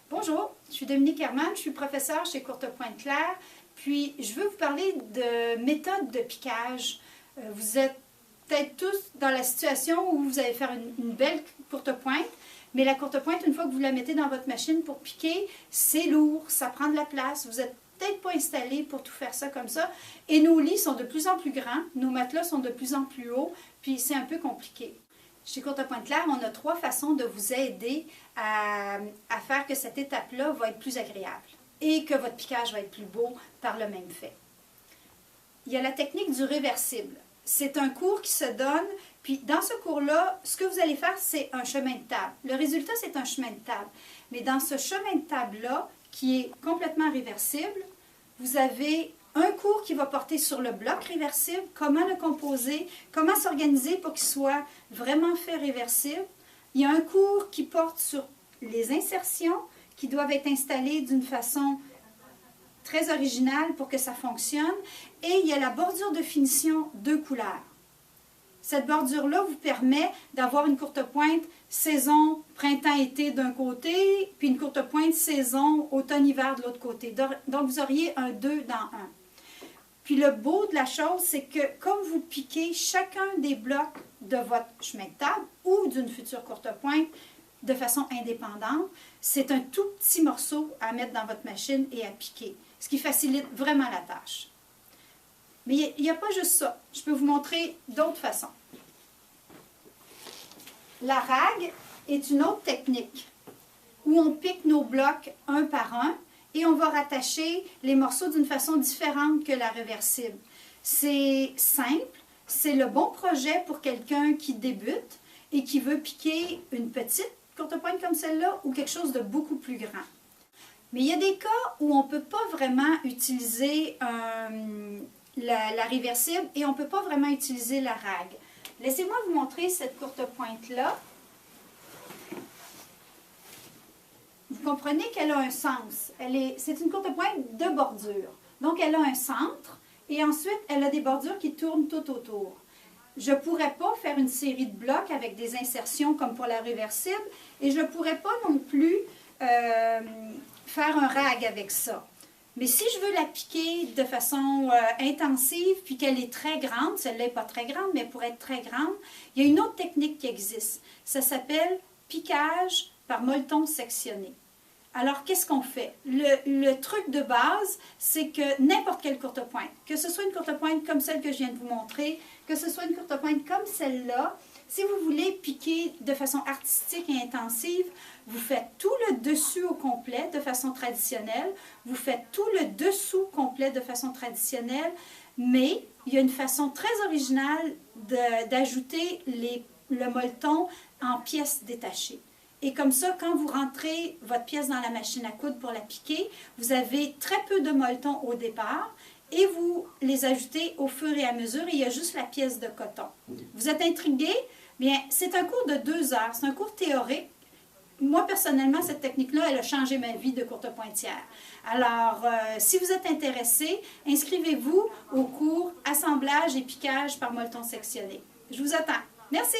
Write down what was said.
Bonjour, je suis Dominique Herman, je suis professeure chez Courtepointe Claire, puis je veux vous parler de méthode de piquage. Vous êtes peut-être tous dans la situation où vous allez faire une belle courtepointe, mais la courtepointe, une fois que vous la mettez dans votre machine pour piquer, c'est lourd, ça prend de la place, vous n'êtes peut-être pas installé pour tout faire ça comme ça, et nos lits sont de plus en plus grands, nos matelas sont de plus en plus hauts, puis c'est un peu compliqué. Chez Courtepointe Claire, on a 3 façons de vous aider à faire que cette étape-là va être plus agréable et que votre piquage va être plus beau par le même fait. Il y a la technique du réversible. C'est un cours qui se donne, puis dans ce cours-là, ce que vous allez faire, c'est un chemin de table. Le résultat, c'est un chemin de table. Mais dans ce chemin de table-là, qui est complètement réversible, vous avez un cours qui va porter sur le bloc réversible, comment le composer, comment s'organiser pour qu'il soit vraiment fait réversible. Il y a un cours qui porte sur les insertions qui doivent être installées d'une façon très originale pour que ça fonctionne. Et il y a la bordure de finition 2 couleurs. Cette bordure-là vous permet d'avoir une courtepointe saison printemps-été d'un côté, puis une courtepointe saison automne-hiver de l'autre côté. Donc vous auriez un 2 dans 1. Puis le beau de la chose, c'est que comme vous piquez chacun des blocs de votre chemin de table ou d'une future courtepointe de façon indépendante, c'est un tout petit morceau à mettre dans votre machine et à piquer, ce qui facilite vraiment la tâche. Mais il n'y a pas juste ça. Je peux vous montrer d'autres façons. La rague est une autre technique où on pique nos blocs un par un et on va rattacher les morceaux d'une façon différente que la réversible. C'est simple, c'est le bon projet pour quelqu'un qui débute et qui veut piquer une petite courtepointe comme celle-là ou quelque chose de beaucoup plus grand. Mais il y a des cas où on ne peut pas vraiment utiliser la réversible et on ne peut pas vraiment utiliser la rague. Laissez-moi vous montrer cette courtepointe-là. Vous comprenez qu'elle a un sens. C'est une courtepointe de bordure. Donc, elle a un centre et ensuite, elle a des bordures qui tournent tout autour. Je ne pourrais pas faire une série de blocs avec des insertions comme pour la réversible et je ne pourrais pas non plus faire un rag avec ça. Mais si je veux la piquer de façon intensive puis qu'elle est très grande, celle-là n'est pas très grande, mais pour être très grande, il y a une autre technique qui existe. Ça s'appelle piquage par molleton sectionné. Alors, qu'est-ce qu'on fait? Le truc de base, c'est que n'importe quelle courtepointe, que ce soit une courtepointe comme celle que je viens de vous montrer, que ce soit une courtepointe comme celle-là, si vous voulez piquer de façon artistique et intensive, vous faites tout le dessus au complet de façon traditionnelle, vous faites tout le dessous complet de façon traditionnelle, mais il y a une façon très originale d'ajouter le molleton en pièces détachées. Et comme ça, quand vous rentrez votre pièce dans la machine à coudre pour la piquer, vous avez très peu de molletons au départ et vous les ajoutez au fur et à mesure et il y a juste la pièce de coton. Vous êtes intrigué? Bien, c'est un cours de 2 heures, c'est un cours théorique. Moi, personnellement, cette technique-là, elle a changé ma vie de courtepointière. Alors, si vous êtes intéressé, inscrivez-vous au cours Assemblage et piquage par molleton sectionné. Je vous attends. Merci!